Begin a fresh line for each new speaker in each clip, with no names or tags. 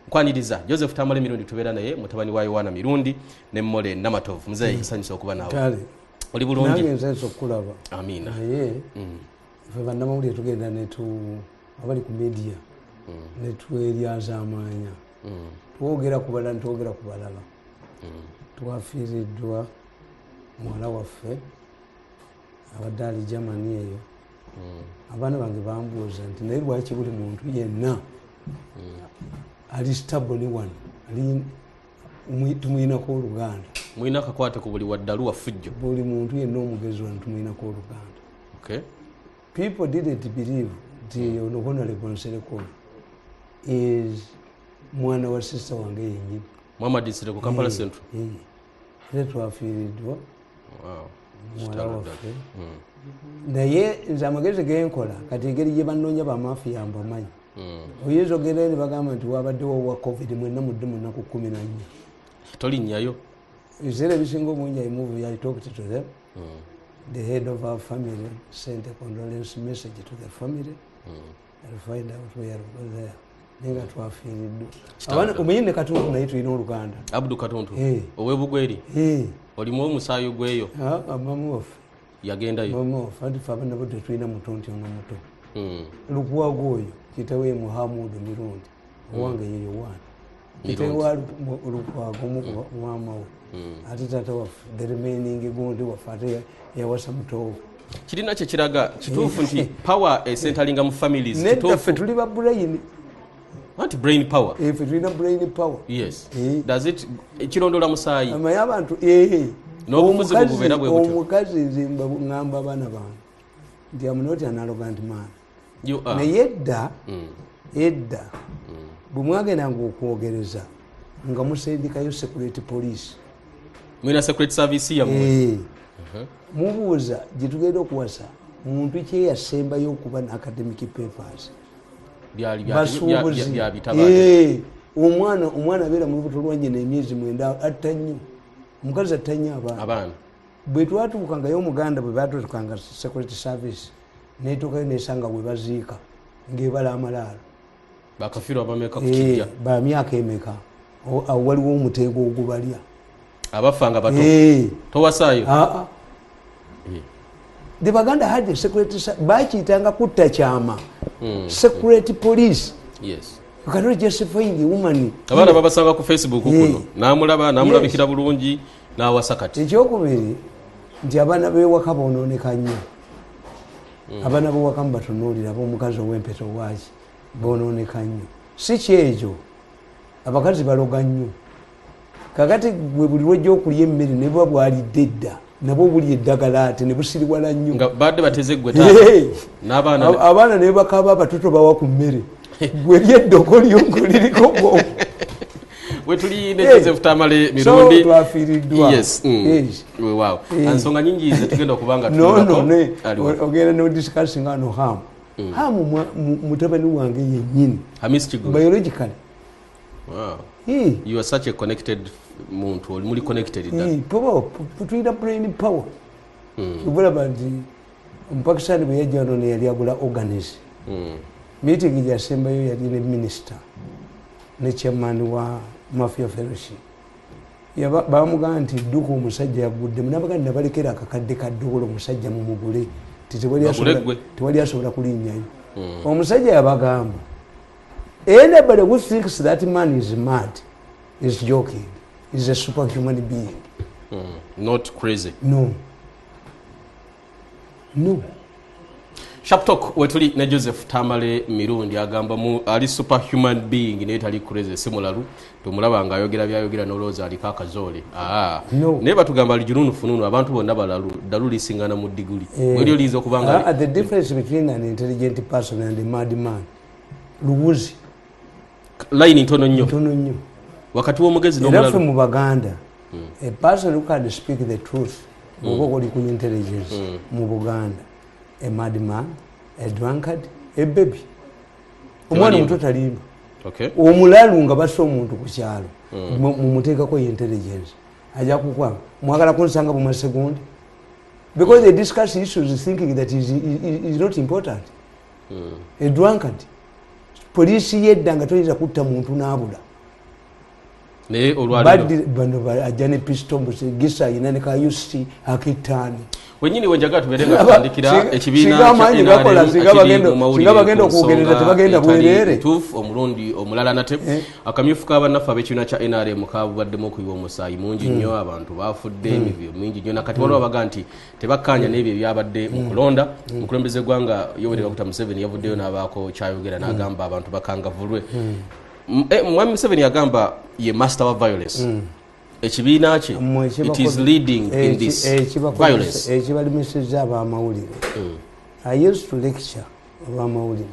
kwaniriza Joseph Tamale Mirundi tubeera naye mutabani wa Yohana Mirundi ne Mmole Namatovu muzeeyi nsanyusa okuba nawe
kale
oli bulungi
nange nsanyusa okulaba
amina
naye ffe bannamawulire tugenda abali ku media netweryaza amaanya twogera ku balala ntwogera ku balala twafiiriddwa muwala waffe abadde ali Germany eyo abaana bange bambuuza nti naye lwaki buli muntu yenna ali stable ni wano ali tumuyinako oluganda
muyina akakwate ku buli waddalu wafujjo
buli muntu yenna omugezi wano tumuyinako oluganda
okay
people didn't believe the honorable Nsereko is mwana wa sister wange yennyini
Muhammad Nsereko Kampala Central
twafiiriddwa muwala waffe naye nze amagezi genkola kati engeri gye bannoonya bamafiya mbamanyi oyinza ogenda ne bagamba nti wabaddewo wa covid mwenna mudde mu nnaku 14
tolinnyayo
ebiseera ebisinga obungi I move I talked to them the head of our family sent a condolence message to the family and find out where we were there nenga twafiiriddwa omanyi ne Katuntu naye tulina oluganda
Abdu Katuntu owebugweri olimu omusaayi gweyo
mama waffe
yagendayo
mama waffe anti ffe abaana bo tetulina mutonti ono muto lukwago oyo kitawe Muhammad Mirundi owange ye Yohana kitawe lukwago mama we ate tata waffe the remaining gundi waffe ate yawasa mutowo
kirina kye kiraga kituufu nti power essentalinga mu families
kituufu ffe tuli ba brain
what brain power
ffe tulina brain power
yes does it kirondoola musaayi
amaye abantu
n'obufuzi bubeera bwe butyo
omukazi nze ngamba abaana bange nti I'm not an arrogant man naye edda bwe mwagendanga okwogereza nga musindikayo security police
mwina security service yamwe
mubuuza gye tugenda okuwasa muntu kyeyasembayo okuba na academic papers basuubuzi omwana abeera mu lubuto lwannyina emyezi 9 atta nnyo omukazi atta nnyo abaana bwe twatuukangayo omuganda bwe batuukanga security service netuukayo nesanga bwe baziika ng'ebala amalaalo
bakafirwa bameka kukijja
ba myaka emeka awo waliwo omuteego ogubalya
abafanga bato towasaayo
the Baganda had the security bakiyitanga kutta kyama security police
yes
ukatoli justifying woman
abaana babasanga ku Facebook kuno namulabikira bulungi n'awasakati
ekyokubiri nti abaana bewaka bonooneka nnyo abaana b'ewaka mubatunuulira b'omukazi ow'empeta owaki bonooneka nnyo si kyekyo abakazi baloga nnyo kakati gwe buli lwojja okulya emmere ne buba bwalidde edda nabo buli eddagala ate ne busiriwala nnyo
nga badde bateze gwe
abaana ne bakaba abatoto bawa ku mmere gwe lyeddogo lyongo liriko bwo
wetuli ne Joseph Tamale Mirundi
twafiiriddwa
yes wow ansonga nyingi zetugenda okubanga
ogenda no discussing ano hamu mutabani wange yennyini
Hamis Kigo
biologically
wow you are such a connected muntu oli muli connected
power tulina brain power ubulaba nti Mpakistan bwe yajja wano ne yali agula organize meeting gyasembayo yali ne minister ne chairman wa Mafia Fellowship bamugamba nti dduka omusajja yagudde munabaga nabalekera akakadde kaddogolo omusajja mumugule tewali asobola kulinnyayo omusajja yabagamba anybody who thinks that man is mad is joking is a superhuman being
not crazy
no
Sharp Talk wetuli ne Joseph Tamale Mirundi agamba mu ali superhuman being ne tali crazy simulalu tumulaba nga ayogera byayogera n'olooza aliko akazoole naye batugamba ali jununu fununu abantu bonna balalu daluli singana mu diguli welyo liizo kubanga
the difference between an intelligent person and a madman luwuzi
line ntono nnyo wakati w'omugezi n'omulalu
era mu Baganda a person who can speak the truth ngoko li ku intelligence mu Buganda a madman, a drunkard, a baby. Omwana muto talimba.
Okay.
Omulalu nga basso omuntu ku kyalo. Mumuteekako intelligence. Aja kukwa. Mwagala kunsanga mu masegonda. Because they discuss issues thinking that is not important. A drunkard. Police yedda nga toyinza kutta muntu n'abula.
ne olwaliro
bano ajane pistombo gisa inane ka UC akitani
wenyini wenjaga tuberenga kutandikira ekibiina
bagenda okugereza tebagenda bwerere
tufu omurundi omulala nate akamyufu k'abannaffe ab'ekibiina kya NRM kabubaddemu okuyiwa omusaayi mungi nnyo abantu bafudde emivyo mingi nnyo nakati waliwo abaga nti tebakkanya n'ebyo ebyabadde mu kulonda omukulembeze gwanga Yoweri Kaguta Museveni yavuddeyo n'abaako kyayogera n'agamba abantu bakangavulwe Mwami Museveni yagamba ye master of violence ekibiina kye it is leading in this violence
ekibalimisiza abamawulire I used to lecture abamawulire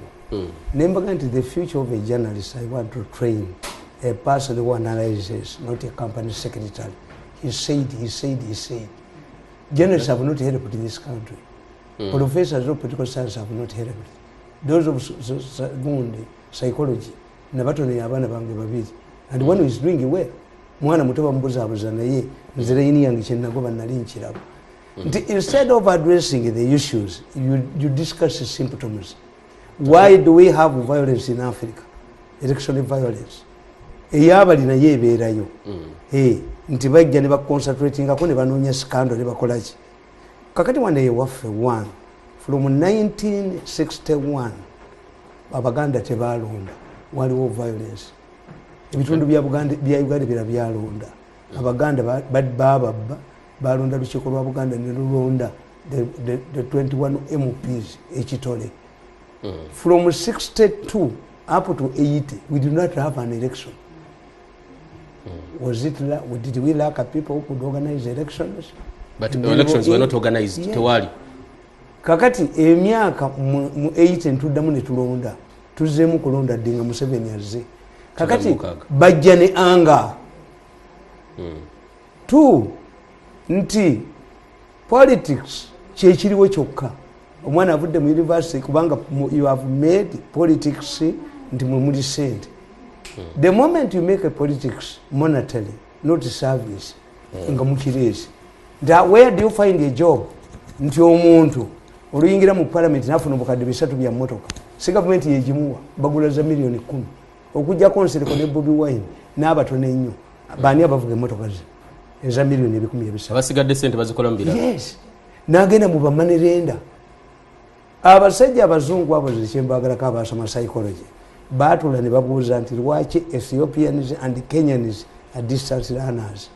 nembaga nti the future of a journalist I want to train a person who analyzes, not a company secretary. He said journalists have not helped this country. Professors of political science have not helped. Those of psychology nabatone abana bange babiri and one who is doing well mwana mutoba mbuzabuza naye nzire yini yange kyenagoba nali nkirabo instead of addressing the issues you discuss the symptoms. Why do we have violence in Africa? Election violence eyabali naye ebeerayo nti bajja ne baconcentratingako ne banoonya scandal ne bakolaki kakati wane ewaffe one from 1961 abaganda tebalonda waliwo violence ebitundu bya Uganda bira byalonda abaganda babba balonda lukiiko lwa Buganda ne lulonda the 21 MPs ekitole from 62 up to 80 we did not have an election. Did we lack people who could organize elections?
But elections were not organized. Tewali
kakati emyaka mu 80 ntuddamu ne tulonda tuzzeemu kulonda dinga Museveni azze kakati bajja ne anga two nti politics kyekiriwo kyokka omwana avudde mu university kubanga you have made politics nti mwe muli sente. The moment you make a politics monetary, not service, nga mukirezi. Where do you find a job? Nti omuntu oluyingira mu parliament nafuna obukadde 3 bya motoka. Si government yejimuwa bagula za milioni 10. Okujja konsere ne Bobi Wine n'abatone nnyo. Bani abavuga motoka za milioni 10.
Abasigadde sente bazikola mbira.
Yes. Nagenda mu bamanirenda. Abasajja abazungu abo zikyembagala ka basoma psychology. Batula ne babuuza nti lwaki Ethiopians and Kenyans are distance runners.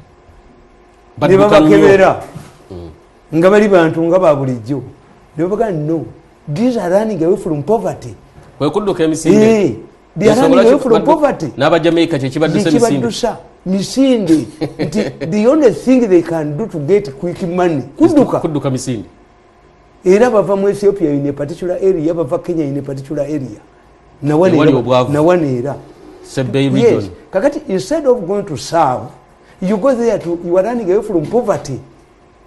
Ne babakebera nga bali bantu nga babulijjo. Ne babaga no, these are running away from poverty.
Kwekudduka emisinde.
They are running away from poverty.
N'aba Jamaica kyekibaddusa emisinde.
Misinde. The only thing they can do to get quick money.
Kudduka misinde.
Era bava mu Ethiopia in a particular area, bava Kenya in a particular area. Nawanera.
Yes.
Kakati, instead of going to serve, you go there to, you are running away from poverty.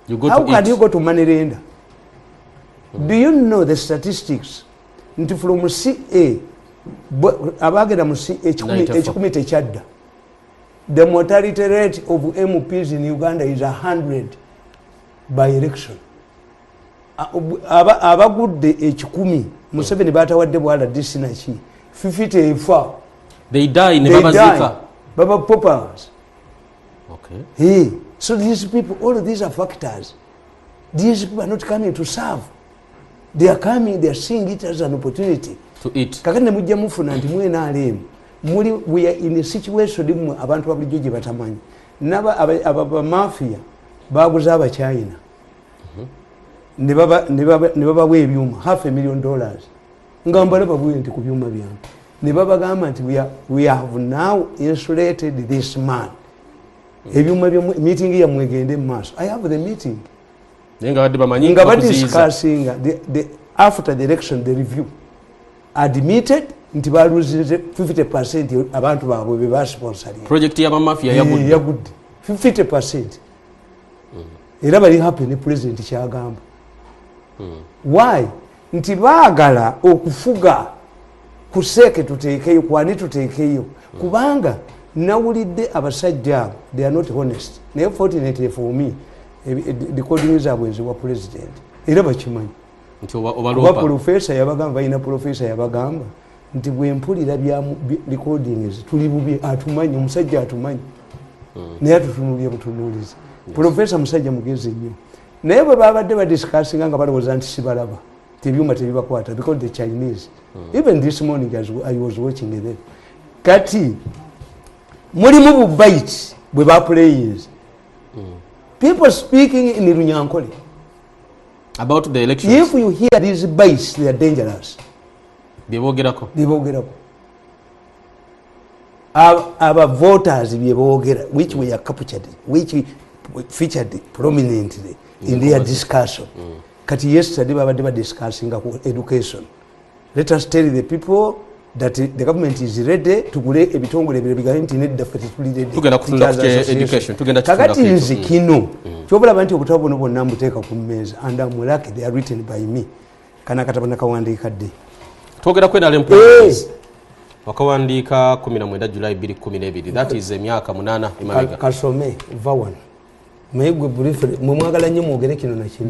You go
How
to
can
eat.
you go to Manerenda? Do you know the statistics? Nti from CA, abagera mu CA, ekikumi tekyadda. The mortality rate of MPs in Uganda is 100 by election. Abagudde ekikumi Museveni batawadde bwala disinaki 50 efa.
They die ne babazika.
Baba poppers.
Okay.
Hey, so these people, all of these are factors. These people are not coming to serve. They are coming, they are seeing it as an opportunity
to eat.
Kakati ne mujja mufuna nti mwena alemu. We are in a situation dimwe abantu babulijjo gye batamanyi. Naba aba mafia baguza aba China. Ne baba ebyuma $500,000 ngambala babuye nti ku byuma byange ne baba gamba nti we have now insulated this man ebyuma bya meeting ya mwegende maaso. I have the meeting
nenga badde bamanyi
nga discussing after the election the review admitted nti baluzize 50% abantu baabwe be basponsor
project ya mafia
yagudde 50%. Era bali happy ne president kyagamba. Why? Nti baagala okufuga kuseke tuteekeyo kwani tuteekeyo kubanga nawulidde abasajja they are not honest. Naye fortunately for me the coding zaabwe wa president era bakimanyi
nti obalopa
professor yabagamba ina professor yabagamba nti bwe mpulira bya recordings tuli bubi atumanyi omusajja atumanyi naye atutunulye butunuulizi. Profesa musajja mugezi nnyo, naye bwe babadde badisikasinga nga balowooza nti sibalaba tebyuma tebibakwata because the Chinese even this morning as I was watching it kati mulimu bubaiti bwe baplayers people speaking in Runyankole
about the elections.
If you hear these bites, they are dangerous.
Bebogerako
our voters which were captured, which featured prominently in their discussion. Kati yesterday babadde discussing education. Let us tell the people that the government is ready to gule ebitongole ebyo bigaye nti nedda ffe tetulire
education
kakati nzi kino kyobulaba nti obutabo buno bwonna mbuteeka ku mmeeza and I'm lucky they are written by me kana katabo nakawandiika dde
twogera ku NRM plans wakawandiika 19 July 2012 that is emyaka 8 emabega
kasome vawan mwegwe briefly mwagala nnyo mwogere kino nakino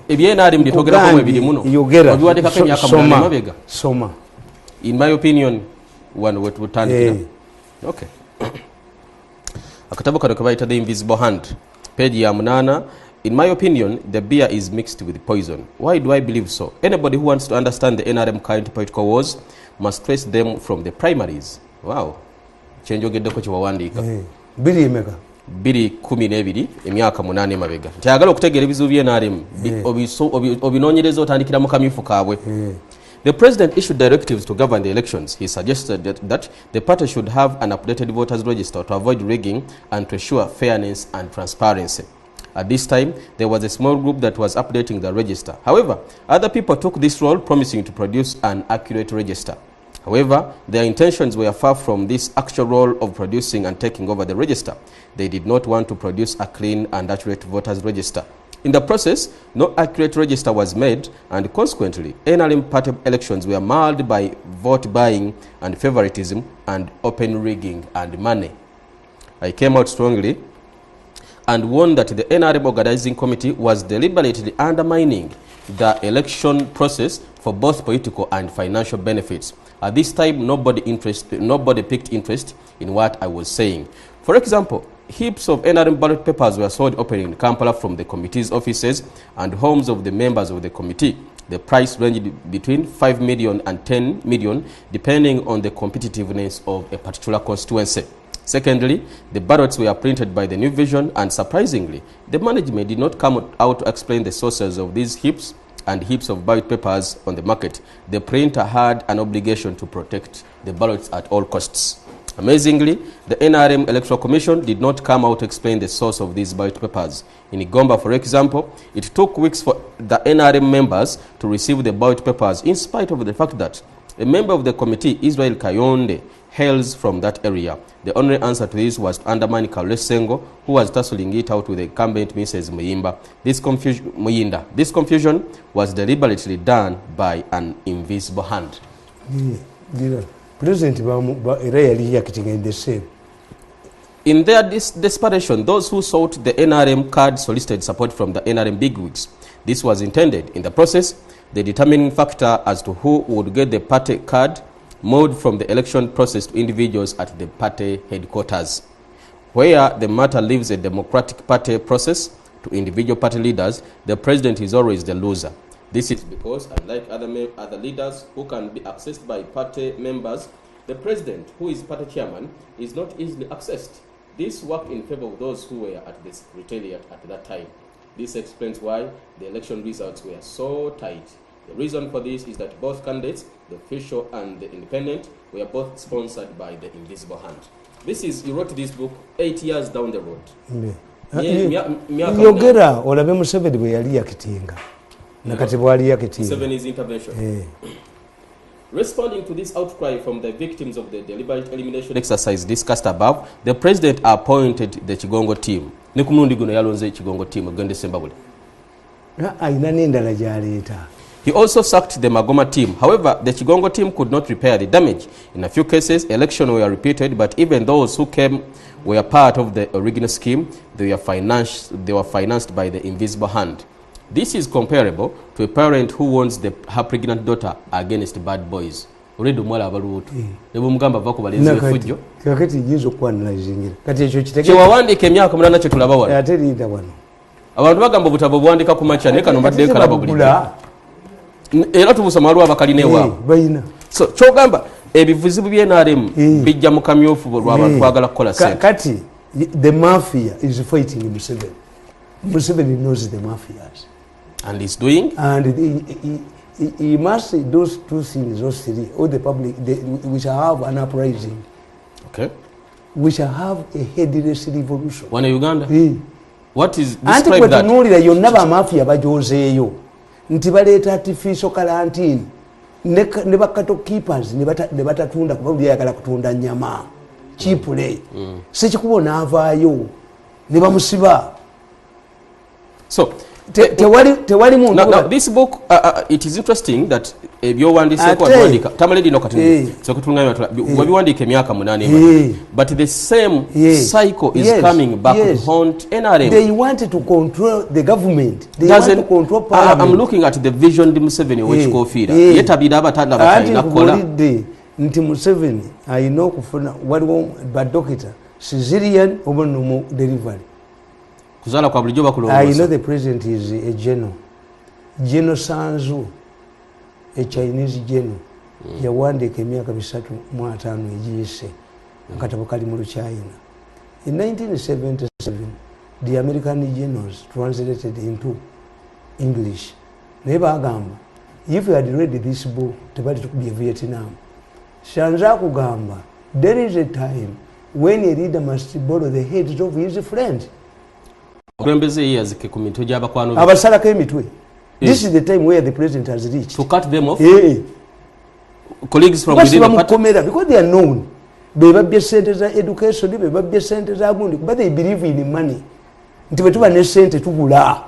ebye NRM byetwogerako mu ebiri muno obiwandiikako emyaka 8 emabega
soma.
In my opinion, one would turn it. Okay. Akatabo kano kabaita The Invisible Hand. Page ya munana. In my opinion, the beer is mixed with poison. Why do I believe so? Anybody who wants to understand the NRM current political wars must trace them from the primaries. Wow. Change ogeddeko kiwawandika.
Biri emeka.
2012 emyaka 8 emabega. Ntyagala okutegeera ebizibu bya NRM. Obinoonyereza otandikira mu kamyufu kaabwe. The president issued directives to govern the elections. He suggested that the party should have an updated voters register to avoid rigging and to ensure fairness and transparency. At this time, there was a small group that was updating the register. However, other people took this role, promising to produce an accurate register. However, their intentions were far from this actual role of producing and taking over the register. They did not want to produce a clean and accurate voters register. In the process, no accurate register was made, and consequently, NRM party elections were marred by vote buying and favoritism and open rigging and money. I came out strongly and warned that the NRM organizing committee was deliberately undermining the election process for both political and financial benefits. At this time, nobody picked interest in what I was saying. For example, heaps of NRM ballot papers were sold openly in Kampala from the committee's offices and homes of the members of the committee. The price ranged between 5 million and 10 million, depending on the competitiveness of a particular constituency. Secondly, the ballots were printed by the New Vision, and surprisingly, the management did not come out to explain the sources of these heaps and heaps of ballot papers on the market. The printer had an obligation to protect the ballots at all costs. Amazingly, the NRM Electoral Commission did not come out to explain the source of these ballot papers. In Igomba, for example, it took weeks for the NRM members to receive the ballot papers, in spite of the fact that a member of the committee, Israel Kayonde, hails from that area. The only answer to this was to undermine Karole Sengo, who was tussling it out with the incumbent Mrs. Muyinda. This confusion was deliberately done by an invisible hand.
President era yali yakitinga in the same.
In their desperation, those who sought the NRM card solicited support from the NRM bigwigs. This was intended. In the process, the determining factor as to who would get the party card moved from the election process to individuals at the party headquarters. Where the matter leaves a democratic party process to individual party leaders, the president is always the loser. This is because, unlike other leaders who can be accessed by party members, the president, who is party chairman, is not easily accessed. This worked in favor of those who were at the secretariat at that time. This explains why the election results were so tight. The reason for this is that both candidates, the official and the independent, were both sponsored by the invisible hand. He wrote this book 8 years down the road.
Yogera olabe Museveni bwe yali yakitinga. Nakati bwali yakitinga.
Museveni's intervention. Responding to this outcry from the victims of the deliberate elimination exercise discussed above, the president appointed the Kigongo team. Ne ku mulundi guno yalonze Kigongo team ogende Sembabule.
Ayina n'endala gy'aleeta.
He also sacked the Magoma team. However, the Kigongo team could not repair the damage. In a few cases, elections were repeated, but even those who came were part of the original scheme. They were financed by the invisible hand. This is comparable to a parent who warns her pregnant daughter against bad boys. olwedde omuwala abalubuto ne bwemugamba ava ku balenzi b'effujjo
kakati yinza okwanalizingira kati ekyo
kyewawandiika emyaka 8 kye tulaba wano
ate linda wano
abantu bagamba obutabo buwandika ku makya naye kano mbadde nkalaba bulijjo era tubusoma waliwo abakalina ewaabwe
balina
so kyogamba ebivuzibu by'NRM bijja mu kamyufu lw'abantu bagala kukola sente
kati the mafia is fighting Museveni. Museveni knows the mafias
and he's doing
and he must do two things, those three. All the public, we shall have an uprising.
Okay.
We shall have a headless revolution.
One Uganda? What is
describe that? Anti yonna ba mafia bajozeeyo nti baleeta artificial quarantine ne bakato keepers ne batatunda kuba buli ayagala kutunda nyama cheaply. Sekikubo n'avaayo ne bamusiba.
So
tewali muntu
now this book it is interesting that ebyowandiise kwa wandika Tamale dino kati so kutunganya wabiwandika emyaka 8 but the same cycle is coming back to haunt NRM.
They wanted to control the government. They want to control parliament.
I'm looking at the vision the Museveni which kofira yetabira abatanda batayina kola
nti Museveni ayina okufuna waliwo ba doctor Caesarean oba normal delivery.
Kuzala kwa bulijjo bakulongosa.
I know the president is a General Sanzu, a Chinese general. Yawandika emyaka 35 egiyise akatabo kali mu China. In 1977, the American generals translated into English. Naye bagamba, if you had read this book, tebali tukubye Vietnam. Shanza kugamba, there is a time when a leader must borrow the heads of his friends. Abasalako emitwe. This is the time where the president has reached.
To cut them off? Colleagues from within the party?
Because they are known. They have sente za education, they have sente za gundi, but they believe in money. Nti bwe tuba ne sente tugula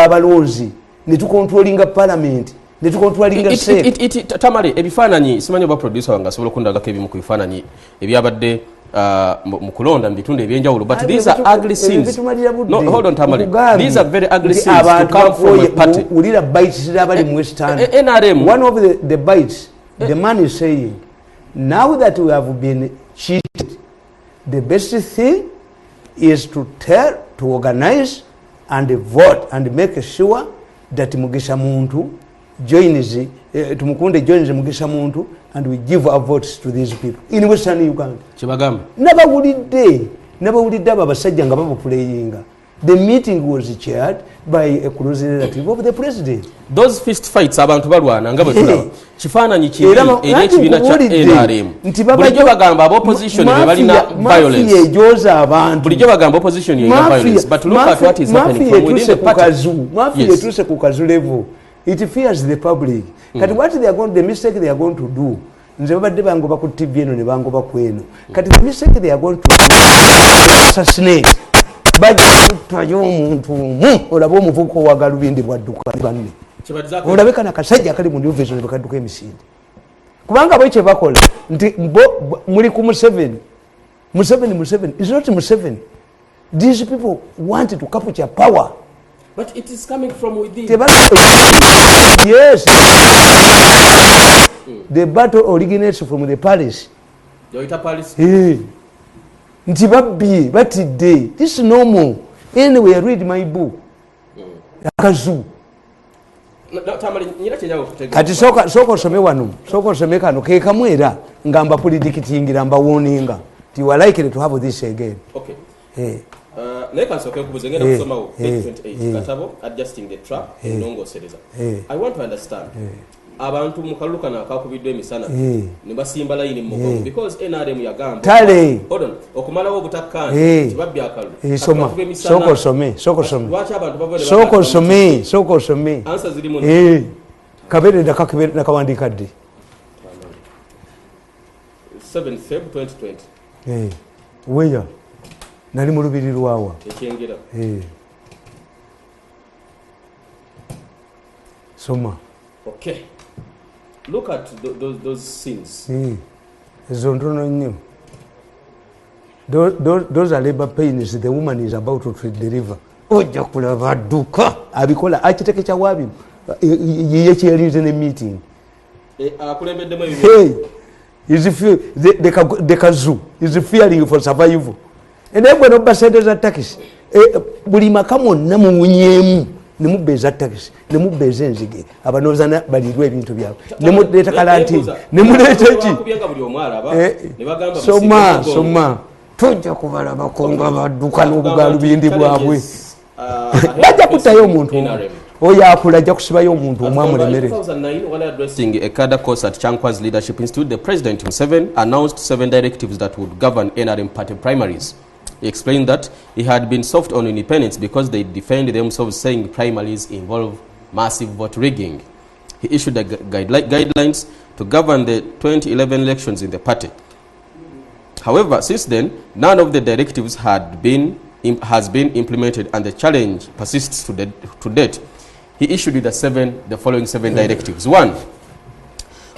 abalonzi, ne tukontrolinga parliament, ne tukontrolinga sente.
Tamale, ebifaananyi simanyi oba producer wange asobola okundagako ebimu ku bifaananyi ebyabadde mu kulonda mu bitundu ebyenjawulo, but these are ugly scenes. No, hold on Tamale. These are very ugly scenes to come from a party.
Ulira bites abali mu Western.
NRM.
One of the bites, the man is saying, now that we have been cheated, the best thing is to organize and vote and make sure that Mugisha Muntu joins Tumukunde joins Mugisha Muntu and we give our votes to these people in Western Uganda.
Chibagamba.
Never would abasajja nga babuplayinga. The meeting was chaired by a close relative of the president.
Those fist fights abantu balwana nga bwe tulaba. Kifaananyi kiri ekibiina kya NRM. Bulijjo bagamba opposition be balina violence.
Mafia ejoza abantu.
Bulijjo bagamba opposition erina violence. But look at what is happening from within the party.
Mafia etuse ku kazu level. It fears the public. Kati what the mistake they are going to do. Nze babadde bangoba ku TV eno ne bangoba ku eno. Kati the mistake they are going to assassinate. Bajja omuntu olaba omuvuko wa galubindi bwadduka banne. Olabeka na kasajja kali mu division bakadduka emisinde. Kubanga bwe kye bakola nti muli ku Museveni is not Museveni. These people want to capture power.
But it is coming from within.
Yes. The battle originates from the palace.
Yoita palace?
Nti babbi batidde. This is normal. Anyway, I read my book. Akazu. Kati soka osome wano. Soka osome kano. Ke kamwera. Ngamba politikitingira mba warninga. You are likely to have this again.
Okay. Neka nsoke kubuze ngenda kusoma page 28 katabo adjusting the trap endongo sereza. I want to understand. Abantu mukalukana akakubiddwe emisana ne basimba line mu because NRM yagamba
tale
hold on okumalawo obutakkaana kibabbi akalu
soma soko some
lwaki abantu bavule
soko some
answer ziri mu
kabere nakawandika ddi
7 Feb 2020
weya nali mu lubiri lwawa
ekyengera
soma.
Okay. Look at those scenes.
Those are labor pains the woman is about to deliver. Oja kulaba duka abikola akiteke kya wabi ye cheerleading in a meeting.
akulembeddemu
hey the kazoo is fearing for survival enebwe no basente za taxi buli maka mwonna muwunyeemu ne mubbeeza taxi ne mubbeeza enzige abanozana balirwa ebintu byabwe ne muleeta kalantini ne muleeta ki soma tujja kubalabako nga badduka n'obugalubindi bwabwe bajja kuttayo omuntu oyo akula ajja kusibayo omuntu omwe amulemere.
2009, while addressing a cadre course at Chankwa's Leadership Institute, the President himself announced 7 directives that would govern NRM party primaries. He explained that he had been soft on independents because they defend themselves, saying primaries involve massive vote rigging. He issued the guidelines to govern the 2011 elections in the party. However, since then, none of the directives has been implemented, and the challenge persists to date. He issued the following 7 directives. 1.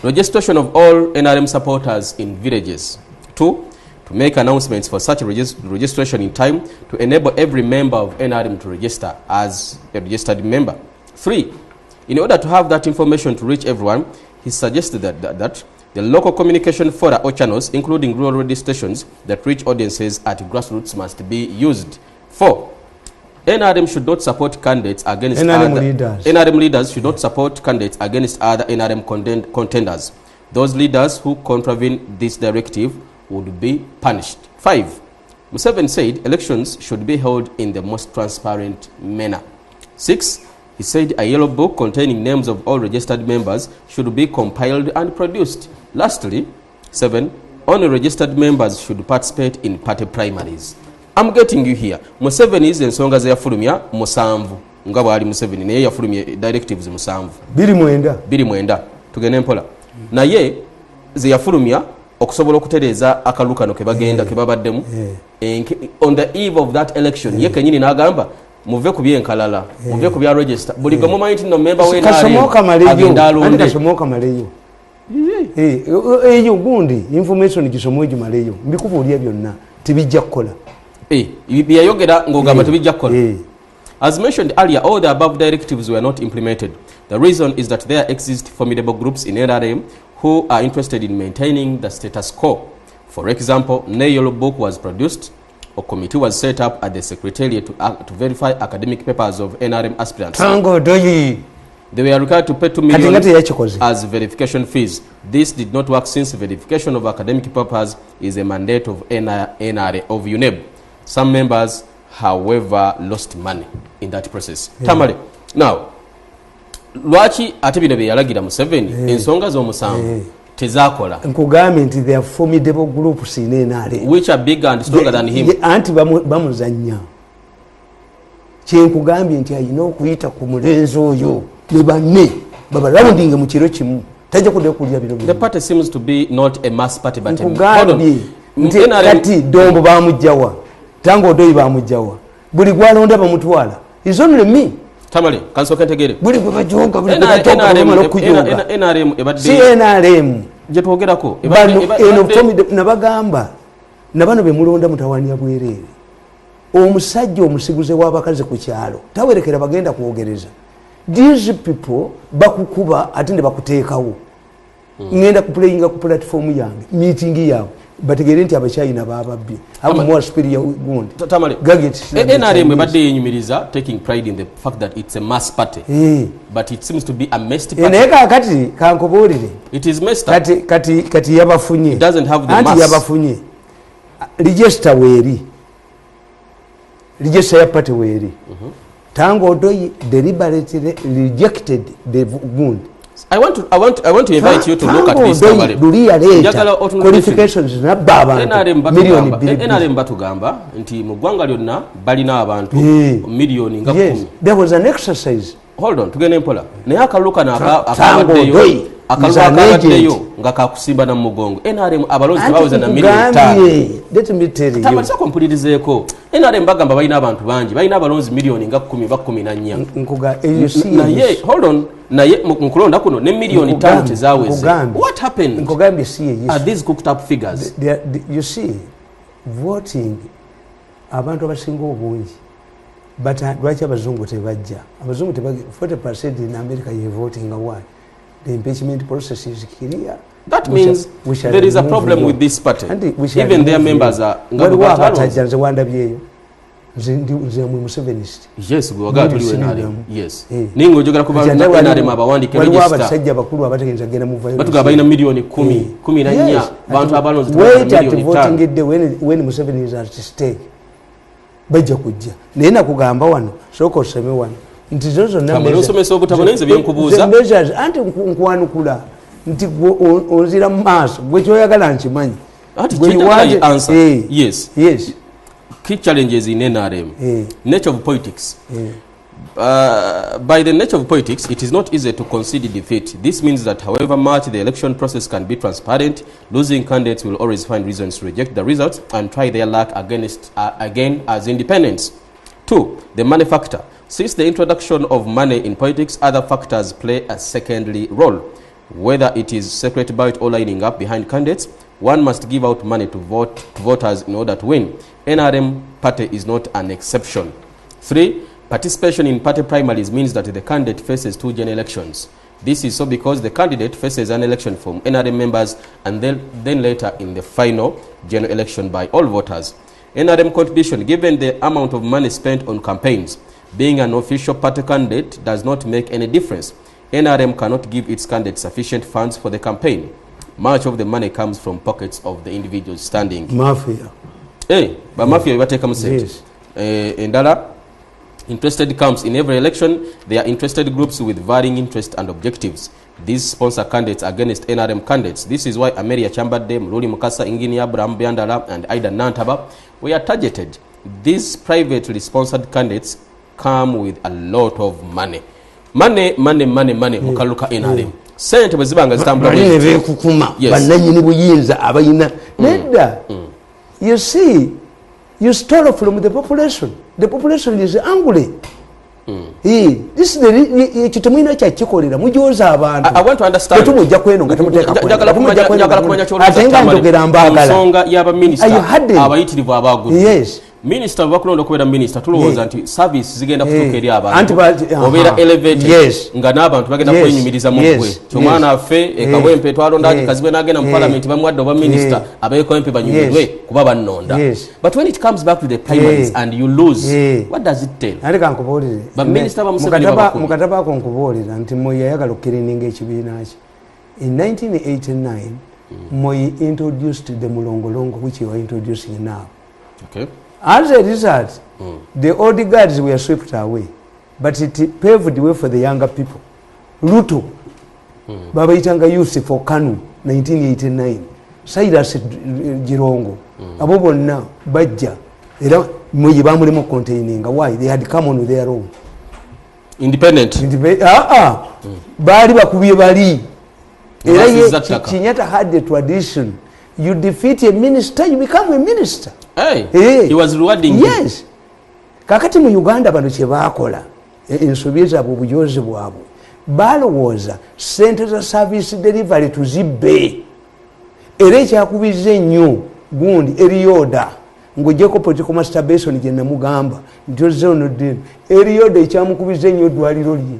Registration of all NRM supporters in villages. 2. To make announcements for such registration in time to enable every member of NRM to register as a registered member. 3. In order to have that information to reach everyone, he suggested that the local communication fora or channels, including rural radio stations that reach audiences at grassroots, must be used. 4. NRM should not support candidates against NRM leaders should not support candidates against other NRM contenders. Those leaders who contravene this directive would be punished. 5. Museveni said elections should be held in the most transparent manner. 6. He said a yellow book containing names of all registered members should be compiled and produced. Lastly, 7. Only registered members should participate in party primaries. I'm getting you here. Museveni is ensonga ze yafulumya musanvu nga bwali Museveni naye yafulumya directives musanvu 2 tugende mpola naye ze yafulumya okusobola okutereeza akalukano ke bagenda ke babaddemu on the eve of that election ye kenyini n'agamba muve ku byenkalala muve ku bya register buli gwe mumanyi no member we
kasomoka maleyo eyo gundi information gisomo ejimaleyo mbikubuulya byonna tibijja kukola byayogera ng'ogamba tebijja kukola. As mentioned earlier, all the above directives were not implemented. The reason is that there exist formidable groups in NRM who are interested in maintaining the status quo. For example, no yellow book was produced. A committee was set up at the Secretariat to verify academic papers of NRM aspirants. They were required to pay 2 million as verification fees. This did not work since verification of academic papers is a mandate of NRA of UNEB. Some members, however, lost money in that process. Tamale. Now, lwaki ate bino bye yalagira Museveni ensonga z'omusanvu tezakola. Nkugambye nti they are formidable groups in NRA
which are bigger and stronger than him.
Anti bamuzanya. Kyenkugambye nti ayina okuyita ku mulenzi oyo ne banne babalawundinge mu kiro kimu tajja kudde kulya bino.
The party seems to be not a mass party but
nkugambye nti kati Dombo bamujjawa Tango Odoyi bamujjawa buli gwalonda bamutwala is only me.
Tamale kansoka ntegere
buli gwe bajonga buli NRM
ebadde
si NRM
je twogerako
eno nabagamba nabano be mulonda mutawanya bwerere omusajja omusiguze w'abakazi ku kyalo tawerekera bagenda kuogereza. These people bakukuba ate ne bakuteekawo ngenda kuplayinga ku platform yange meeting yawe bategere nti abachina bababbi abo more superior gundi
Tamale NRM badde yenyumiriza taking pride in the fact that it's a mass party but it seems to be a messed party.
Eneka kati kankobolire
it is messed up
kati yabafunye
it doesn't have the mass
anti yabafunye register weri register ya party weri Tango Odoyi deliberately rejected the gundi.
I want to invite you to look at this Tamale.
Qualifications na baba million
NRM batugamba nti mu ggwanga lyonna balina abantu million nga 10.
Yes, there was an exercise.
Hold on, tugende mpola. Naye akaluka akabaddeyo akabaddeyo nga kakusimba na mugongo. NRM abalozi tebaweza na million 5.
Let me tell you.
Tamale kompulirizeeko. NRM bagamba balina abantu bangi, balina abalonzi million nga 10 ba 14.
Nkuga
naye hold on naye mukulonda kuno ne million 5 tezaweze. What happened?
Nkugambye see
are these cooked up figures?
You see, voting abantu abasinga obungi but lwaki abazungu tebajja? Abazungu tebajja 40% in America ye voting away the impeachment process is clear.
That means there is a problem with this party. Even their members are yes, we got to yes. Ningo jogera kuba NRM abawandike register. But gabaina milioni 10 bantu abalonzi
wait at the voting day when Museveni is at stake. Bajja kujja. Nena kugamba wano soko seme wano. Nti zozo na
measures obutabonenze byenkubuuza.
Measures anti nkwanukula. Nti onzira maso gwe kyoyagala nkimanyi.
Answer. Yes. Key challenges in NRM. Nature of politics. By the nature of politics, it is not easy to concede defeat. This means that however much the election process can be transparent, losing candidates will always find reasons to reject the results and try their luck again as independents. 2. The money factor. Since the introduction of money in politics, other factors play a secondary role. Whether it is secret ballot or lining up behind candidates, one must give out money to voters in order to win. NRM party is not an exception. 3. Participation in party primaries means that the candidate faces 2 general elections. This is so because the candidate faces an election from NRM members and then later in the final general election by all voters. NRM contribution, given the amount of money spent on campaigns, being an official party candidate does not make any difference. NRM cannot give its candidate sufficient funds for the campaign. Much of the money comes from pockets of the individuals standing.
Mafia.
But mafia wateka musente.
Yes.
Endala interested camps in every election. They are interested groups with varying interests and objectives. These sponsor candidates against NRM candidates. This is why Ameria Chambade, Mululi Mukasa, Ingini Abraham Biandala, and Aida Nantaba were targeted. These privately sponsored candidates come with a lot of money. Money. Mukaluka NRM. Sente bwezibanga zitambula
bwe kukuma bananyini buyinza abayina nedda. You see, you stole from the population. The population is angry. This is the kitumina kya kikolera mujoza abantu.
I want to understand.
Tumujja kweno ngatumuteka kweno. Atenga ndogera mbagala.
Nsonga yaba minister abayitirivu abaguzi.
Yes.
Minister bakulonda kubera minister tulowooza nti service zigenda kutuuka eri abantu obeera elevated nga n'abantu bagenda kwenyumiriza mu gwe kyomwana affe ekawempe twalonda kazibwe n'agenda mu parliament bamuwadde oba minister abeekawempe banyumirwe kuba bannonda. But when it comes back to the primaries and you lose, what does it tell?
Aleka nkubuulire
baminister bamuseveni babakulu
mukataba ako nkubuulira nti Moi yayagala okukirininga ekibiina kye. In 1989 Moi introduced the mulongolongo which you are introducing now.
Okay.
As a result, the old guards were swept away, but it paved the way for the younger people. Ruto, Baba Itanga Youth for Kanu, 1989. Cyrus Jirongo, Abobo now, Bajja, Mujibamurimo containing. Why? They had come on with their own.
Independent.
Bari Bakubi Bari. Kenyatta had the tradition. You defeat a minister, you become a minister.
He was rewarding him.
Yes. Kakati mu Uganda bano kye baakola ensobi zaabwe obujozi bwabwe balowooza ssente za service delivery tuzibbe era ekyakubiza ennyo gundi erioda ng'ogyeko political masturbation gye namugamba nti ozonodin erioda ekyamukubiza ennyo eddwaliro lye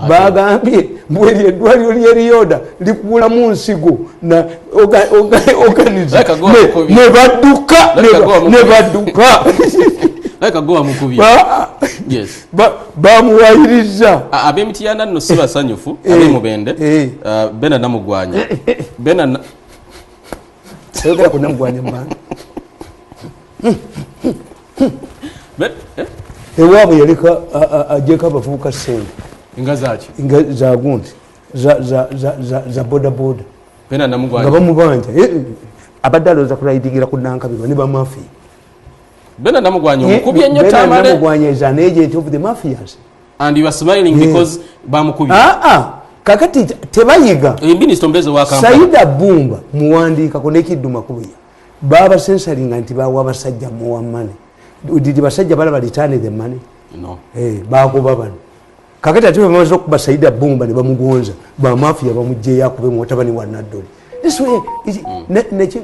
bagambye mbweri eddwaliro ly'erioda likuulamu nsigo na organize ne badduka bamuwayiriza
ab'emitiyanda nno si basanyufu ab'emubende bena namugwanya
oyogera ku namugwanya mubanda ewaabwe yaleka ajeko abavubuka ssente
nga zaki
nga za gundi za bodaboda
bena namugwanya
nga bamubanja abadde alowooza kulayidingira ku nankabirwa ne bamafiya
bena namugwanya omukubye nnyo Tamale.
Namugwanya is an agent of the mafias.
And you are smiling because bamukubye.
Kakati tebayiga.
Minister Mbezo wa kampani.
Saida Bumba muwandiika ko nekiduma kubuya. Baba censoring anti bawa abasajja muwa money. Did basajja balaba return the money?
No.
Bagoba bano. Kakati ate bamaze okuba Saida Bumba ne bamugonza. Ba mafia bamujje yakube mu tabani wa Nadoli. This way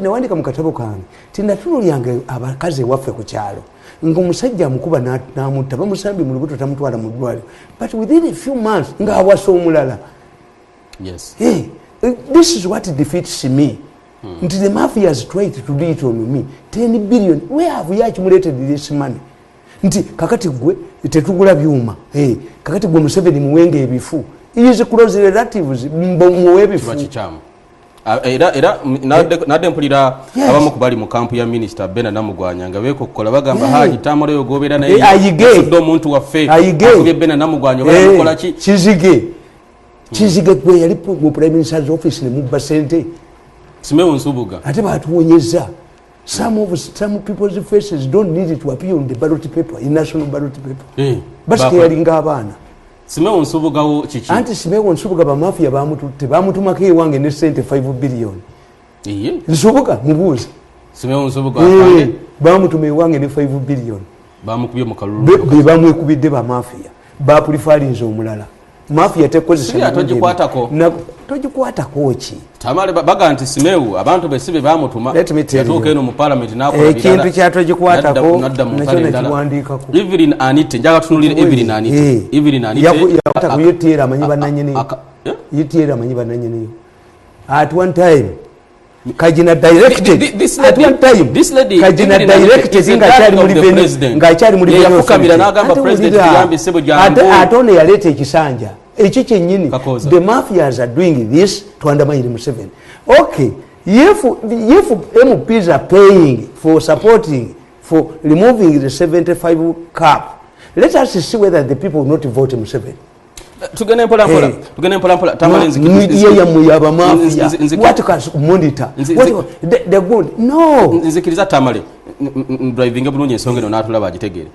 ne wandika mu katabo kange tinatulo lyange abakazi waffe ku kyalo ng'omusajja mukuba n'amutta bamusambi mu lubuto tamutwala mu ddwaliro but within a few months ng'awasa omulala
Yes.
Hey, this is what defeats me. Until the mafia has tried to do it on me. 10 billion. Where have we accumulated this money? Nti kakati gwe tetugula byuma. Hey, kakati gwe Museveni muwenge ebifu. He is close relatives muwe ebifu.
Era nadde mpulira abamu kubali mu kampu ya Minister Bena Namugwanya nga beekokola bagamba Haji Tamale yogobera naye ndo omuntu waffe akubye Bena Namugwanya bamukola ki
Kizige gwe yali mu Prime Minister's office ne mubba sente
Simewo Nsubuga
ate batuwonyeza some people's faces don't need to appear on the ballot paper in national ballot paper basike yalinga abaana
Simewo Nsubuga kiki
anti Simewo Nsubuga ba mafia bamutumako ewange ne sente 5 billion Nsubuga mubuuza
Simewo Nsubuga
bamutuma ewange ne 5 billion
bamukubye mu kalulu
be bamwekubidde ba mafia bapulifalinze omulala mafia tekozesa togikwatako ki
Tamale baga nti Simewo abantu besibe bamutuma yatuuka eno mu parliament n'akola
ekintu kyatogikwatako nakyo nekiwandiikako
Evelyn Anite njaga tunulira Evelyn Anite
yakwata kuyitiira amanyi bannanyiniyo yitiira amanyi bannanyiniyo at one time Kajina directed at one time Kajina directed ng'akyali muri
yafukamira n'agamba president yambi sebo jangu
atone yaleta ekisanja ekyo kyennyini the mafias are doing this to undermine Museveni. Okay, if MPs are paying for supporting for removing the 75 cap, let us see whether the people will not vote Museveni.
Tugene mpola Tamale
what can monitor the good no
nzikiriza Tamale driving bulungi ensonga eno n'atulaba agitegere